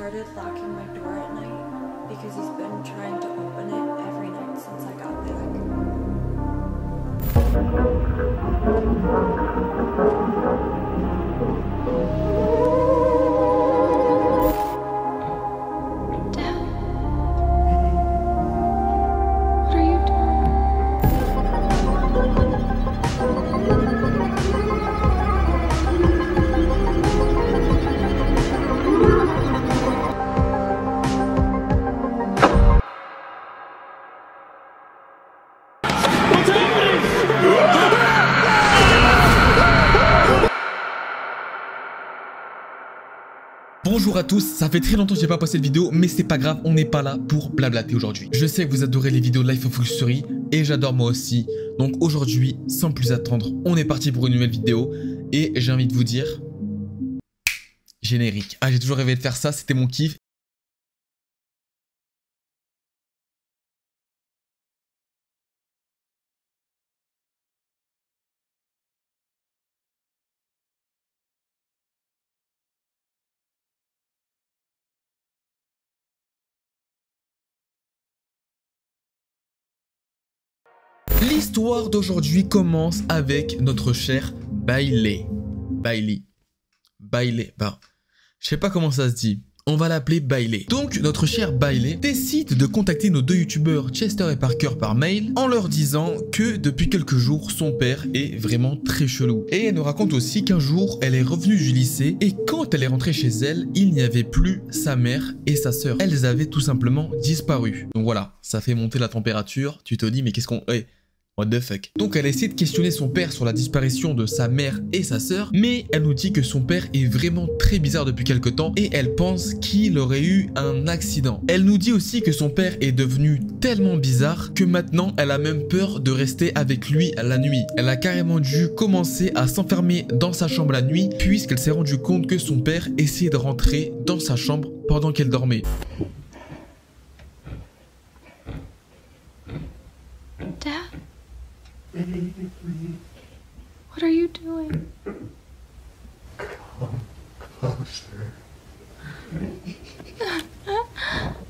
started locking my door at night because he's been trying to open it every night since I got back. Bonjour à tous, ça fait très longtemps que j'ai pas posté de vidéo, mais c'est pas grave, on n'est pas là pour blablater aujourd'hui. Je sais que vous adorez les vidéos Life of Luxury, et j'adore moi aussi. Donc aujourd'hui, sans plus attendre, on est parti pour une nouvelle vidéo, et j'ai envie de vous dire... Générique. Ah, j'ai toujours rêvé de faire ça, c'était mon kiff. L'histoire d'aujourd'hui commence avec notre cher Bailey. Bailey, ben, je sais pas comment ça se dit. On va l'appeler Bailey. Donc, notre cher Bailey décide de contacter nos deux youtubeurs Chester et Parker par mail en leur disant que depuis quelques jours, son père est vraiment très chelou. Et elle nous raconte aussi qu'un jour, elle est revenue du lycée et quand elle est rentrée chez elle, il n'y avait plus sa mère et sa sœur. Elles avaient tout simplement disparu. Donc voilà, ça fait monter la température. Tu te dis, mais qu'est-ce qu'on... Hey. What the fuck. Donc elle essaie de questionner son père sur la disparition de sa mère et sa sœur, mais elle nous dit que son père est vraiment très bizarre depuis quelque temps et elle pense qu'il aurait eu un accident. Elle nous dit aussi que son père est devenu tellement bizarre que maintenant elle a même peur de rester avec lui la nuit. Elle a carrément dû commencer à s'enfermer dans sa chambre la nuit puisqu'elle s'est rendue compte que son père essayait de rentrer dans sa chambre pendant qu'elle dormait. Dad? What are you doing?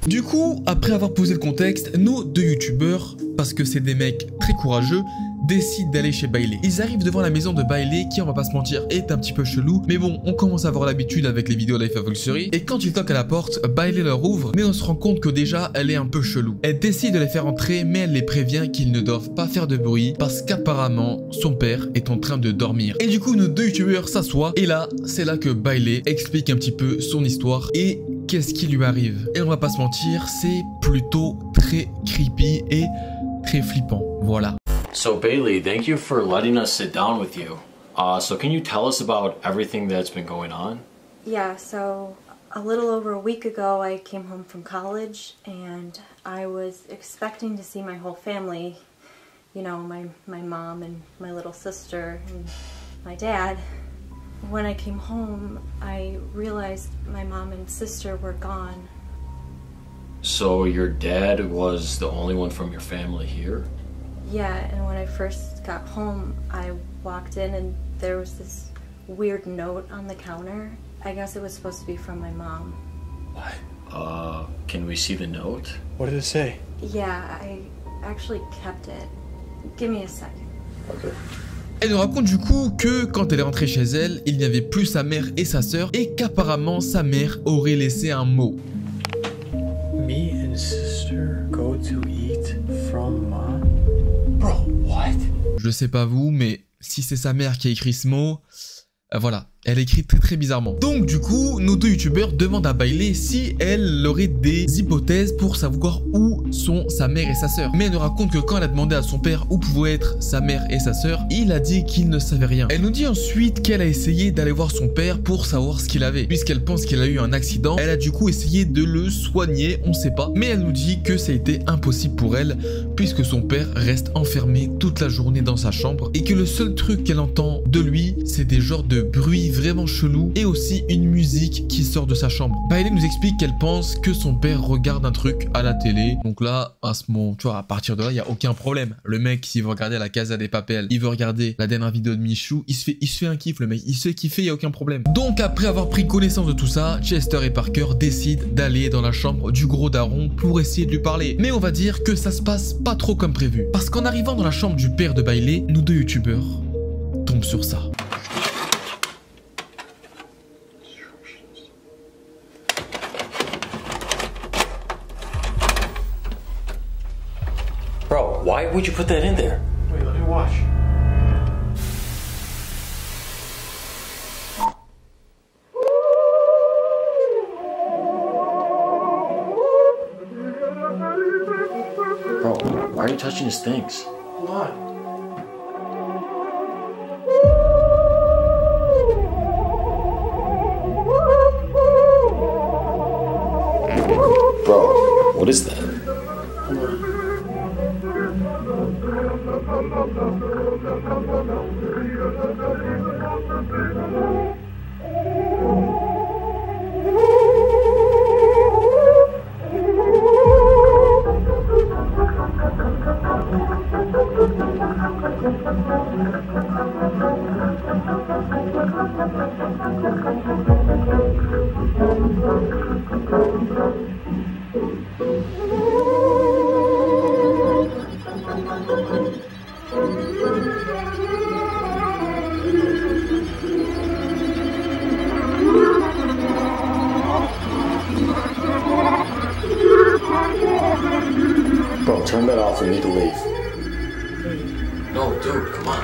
Du coup, après avoir posé le contexte, nos deux youtubeurs, parce que c'est des mecs très courageux, décident d'aller chez Bailey. Ils arrivent devant la maison de Bailey qui, on va pas se mentir, est un petit peu chelou. Mais bon, on commence à avoir l'habitude avec les vidéos Life of Luxury. Et quand ils toquent à la porte, Bailey leur ouvre, mais on se rend compte que déjà, elle est un peu chelou. Elle décide de les faire entrer, mais elle les prévient qu'ils ne doivent pas faire de bruit parce qu'apparemment, son père est en train de dormir. Et du coup, nos deux youtubeurs s'assoient. Et là, c'est là que Bailey explique un petit peu son histoire et qu'est-ce qui lui arrive. Et on va pas se mentir, c'est plutôt très creepy et très flippant. Voilà. So Bailey, thank you for letting us sit down with you. So can you tell us about everything that's been going on? Yeah, so a little over a week ago I came home from college and I was expecting to see my whole family, you know, my mom and my little sister and my dad. When I came home, I realized my mom and sister were gone. So your dad was the only one from your family here? Yeah, and when I first got home, I walked in and there was this weird note on the counter. I guess it was supposed to be from my mom. What? Can we see the note? What did it say? Yeah, I actually kept it. Give me a second. Okay. Elle nous raconte du coup que quand elle est rentrée chez elle, il n'y avait plus sa mère et sa sœur et qu'apparemment sa mère aurait laissé un mot. Me and sister go to eat from mom? Bro, what? Je sais pas vous, mais si c'est sa mère qui a écrit ce mot, voilà, elle écrit très bizarrement. Donc du coup, nos deux youtubeurs demandent à Bailey si elle aurait des hypothèses pour savoir où sont sa mère et sa sœur. Mais elle nous raconte que quand elle a demandé à son père où pouvaient être sa mère et sa sœur, il a dit qu'il ne savait rien. Elle nous dit ensuite qu'elle a essayé d'aller voir son père pour savoir ce qu'il avait. Puisqu'elle pense qu'il a eu un accident, elle a du coup essayé de le soigner, on sait pas. Mais elle nous dit que ça a été impossible pour elle, puisque son père reste enfermé toute la journée dans sa chambre et que le seul truc qu'elle entend de lui, c'est des genres de bruits vraiment chelou et aussi une musique qui sort de sa chambre. Bailey nous explique qu'elle pense que son père regarde un truc à la télé. Donc là, à ce moment, tu vois, à partir de là, il n'y a aucun problème. Le mec, s'il veut regarder la Casa des Papel, il veut regarder la dernière vidéo de Michou, il se fait un kiff, le mec. Il se fait kiffer, il n'y a aucun problème. Donc après avoir pris connaissance de tout ça, Chester et Parker décident d'aller dans la chambre du gros daron pour essayer de lui parler. Mais on va dire que ça se passe pas trop comme prévu. Parce qu'en arrivant dans la chambre du père de Bailey, nous deux youtubeurs tombent sur ça. Bro, why would you put that in there? Wait, let me watch. Bro, why are you touching his things? Hold on. Bro, what is that? Hold on. Bro, turn that off. We need to leave. No, dude, come on.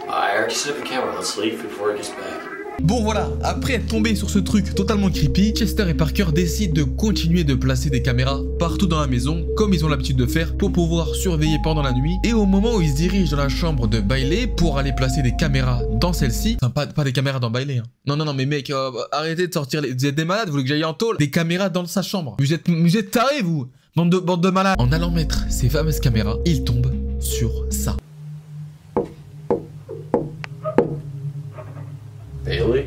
I already set up the camera. Let's leave before it gets back. Bon voilà, après être tombé sur ce truc totalement creepy, Chester et Parker décident de continuer de placer des caméras partout dans la maison, comme ils ont l'habitude de faire, pour pouvoir surveiller pendant la nuit. Et au moment où ils se dirigent dans la chambre de Bailey pour aller placer des caméras dans celle-ci, enfin pas des caméras dans Bailey, hein. Non, mais mec, arrêtez de sortir, vous êtes des malades, vous voulez que j'aille en tôle? Des caméras dans sa chambre. Vous êtes tarés, vous, bande de malades. En allant mettre ces fameuses caméras, ils tombent sur ça. Bailey?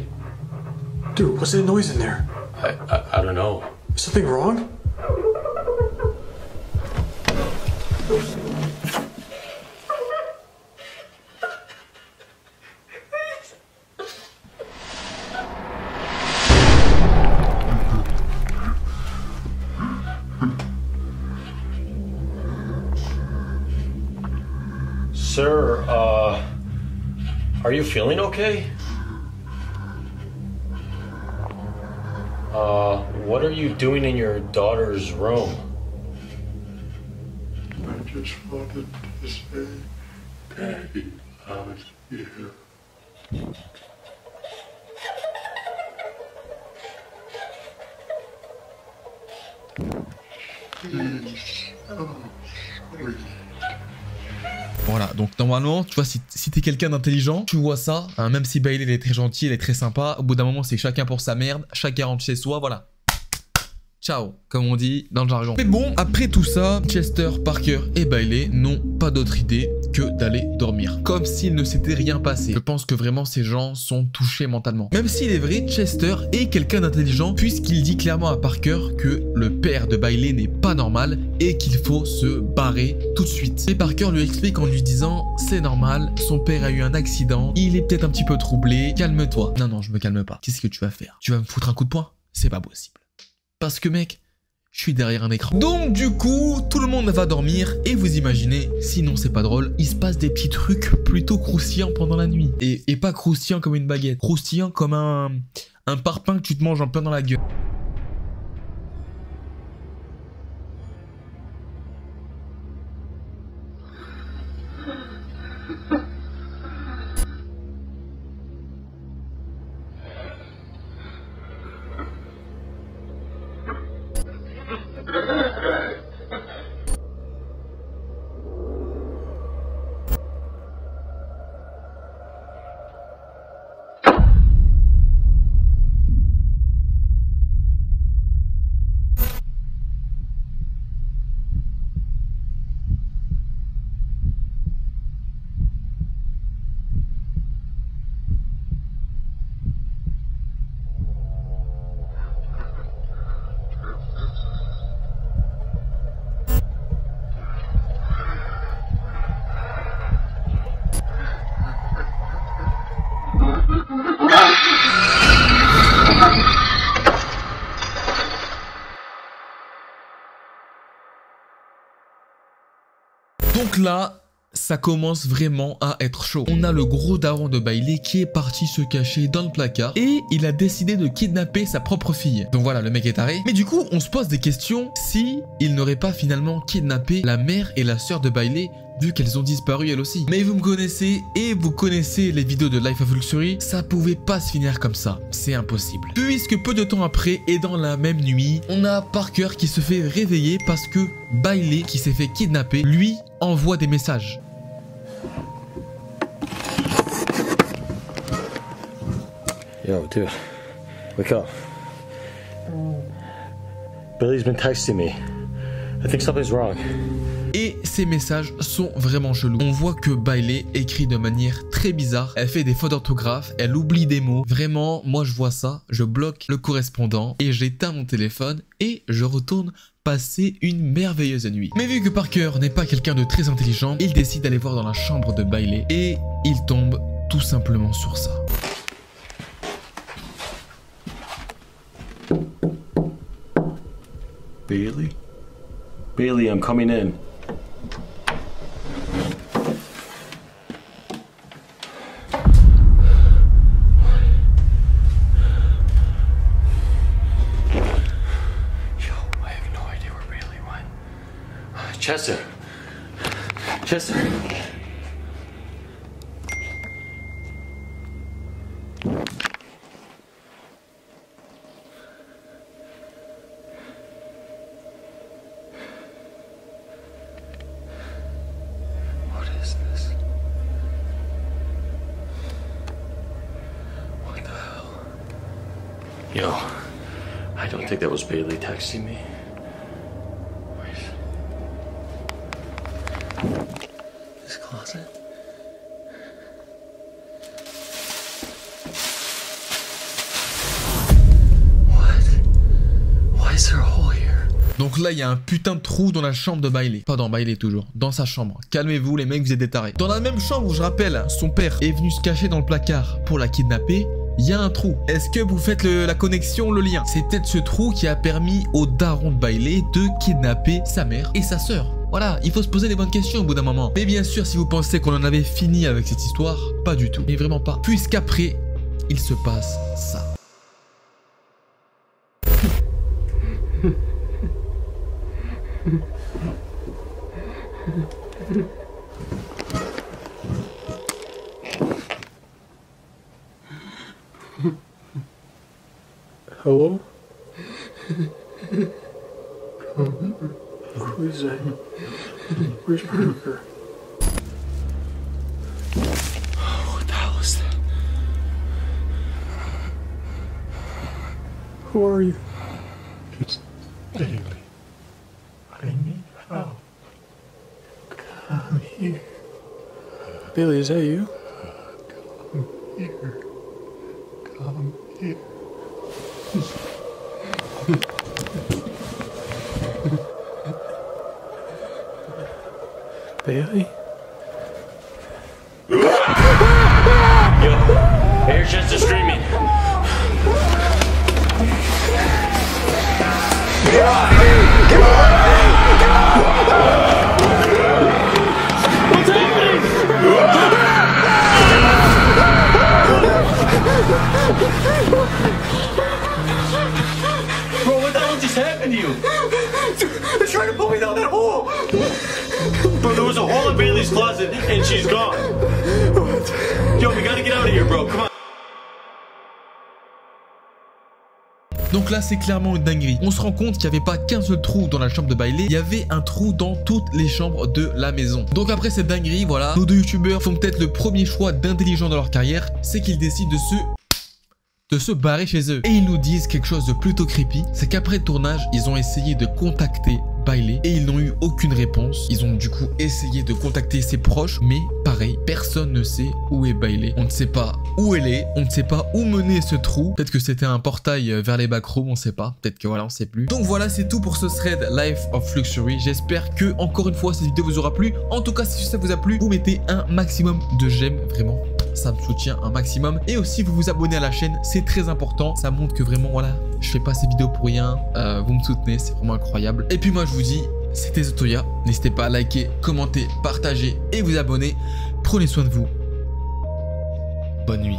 Dude, what's that noise in there? I don't know. Is something wrong? Sir, are you feeling okay? What are you doing in your daughter's room? I just wanted to say, Daddy, I was here. He's so sweet. Voilà, donc normalement, tu vois, si t'es quelqu'un d'intelligent, tu vois ça, hein, même si Bailey, elle est très gentille, elle est très sympa, au bout d'un moment, c'est chacun pour sa merde, chacun rentre chez soi, voilà. Ciao, comme on dit dans le jargon. Mais bon, après tout ça, Chester, Parker et Bailey n'ont pas d'autre idée que d'aller dormir. Comme s'il ne s'était rien passé. Je pense que vraiment ces gens sont touchés mentalement. Même s'il est vrai, Chester est quelqu'un d'intelligent puisqu'il dit clairement à Parker que le père de Bailey n'est pas normal et qu'il faut se barrer tout de suite. Et Parker lui explique en lui disant c'est normal, son père a eu un accident, il est peut-être un petit peu troublé, calme-toi. Non, je me calme pas. Qu'est-ce que tu vas faire? Tu vas me foutre un coup de poing? C'est pas possible. Parce que mec, je suis derrière un écran. Donc du coup, tout le monde va dormir et vous imaginez, sinon c'est pas drôle, il se passe des petits trucs plutôt croustillants pendant la nuit. Et pas croustillant comme une baguette, croustillant comme un parpaing que tu te manges en plein dans la gueule. Donc là, ça commence vraiment à être chaud. On a le gros daron de Bailey qui est parti se cacher dans le placard et il a décidé de kidnapper sa propre fille. Donc voilà, le mec est taré. Mais du coup, on se pose des questions si il n'aurait pas finalement kidnappé la mère et la sœur de Bailey vu qu'elles ont disparu elles aussi. Mais vous me connaissez et vous connaissez les vidéos de Life of Luxury, ça pouvait pas se finir comme ça. C'est impossible. Puisque peu de temps après et dans la même nuit, on a Parker qui se fait réveiller parce que Bailey, qui s'est fait kidnapper, lui envoie des messages. Yo, dude, wake up. Billy's been texting me. I think something's wrong. Et ces messages sont vraiment chelous. On voit que Bailey écrit de manière très bizarre. Elle fait des fautes d'orthographe, elle oublie des mots. Vraiment, moi je vois ça, je bloque le correspondant et j'éteins mon téléphone et je retourne passer une merveilleuse nuit. Mais vu que Parker n'est pas quelqu'un de très intelligent, il décide d'aller voir dans la chambre de Bailey et il tombe tout simplement sur ça. Bailey? Bailey, I'm coming in. Chester. Chester. What is this? What the hell? Yo, I don't think that was Bailey texting me. This closet? What? Why is there a hole here? Donc là, il y a un putain de trou dans la chambre de Bailey. Pas dans Bailey toujours, dans sa chambre. Calmez-vous les mecs, vous êtes des tarés. Dans la même chambre où je rappelle, son père est venu se cacher dans le placard pour la kidnapper. Il y a un trou. Est-ce que vous faites la connexion, le lien? C'est peut-être ce trou qui a permis au daron de Bailey de kidnapper sa mère et sa sœur. Voilà, il faut se poser les bonnes questions au bout d'un moment. Mais bien sûr, si vous pensez qu'on en avait fini avec cette histoire, pas du tout. Mais vraiment pas. Puisqu'après, il se passe ça. Hello? Who is that? Where's Parker? What the hell is that? Who are you? It's Bailey. I need help. Come here. Bailey, is that you? Come here. Come here. Bailey? Yo, here's Chester screaming. What's happening? Bro, what the hell just happened to you? They're trying to pull me down that hole! Bro, there was a hole in Bailey's closet and she's gone. Yo, we gotta get out of here, bro. Come on. Donc là, c'est clairement une dinguerie. On se rend compte qu'il n'y avait pas qu'un seul trou dans la chambre de Bailey, il y avait un trou dans toutes les chambres de la maison. Donc après cette dinguerie, voilà, nos deux youtubeurs font peut-être le premier choix d'intelligent dans leur carrière, c'est qu'ils décident de se barrer chez eux. Et ils nous disent quelque chose de plutôt creepy, c'est qu'après le tournage, ils ont essayé de contacter Bailey et ils n'ont eu aucune réponse. Ils ont du coup essayé de contacter ses proches, mais pareil, personne ne sait où est Bailey. On ne sait pas où elle est, on ne sait pas où mener ce trou. Peut-être que c'était un portail vers les backrooms, on ne sait pas. Peut-être que voilà, on ne sait plus. Donc voilà, c'est tout pour ce thread Life of Luxury. J'espère que, encore une fois, cette vidéo vous aura plu. En tout cas, si ça vous a plu, vous mettez un maximum de j'aime, vraiment. Ça me soutient un maximum. Et aussi, vous vous abonnez à la chaîne, c'est très important. Ça montre que vraiment, voilà, je fais pas ces vidéos pour rien. Vous me soutenez, c'est vraiment incroyable. Et puis moi, je vous dis c'était Zotoya. N'hésitez pas à liker, commenter, partager et vous abonner. Prenez soin de vous. Bonne nuit.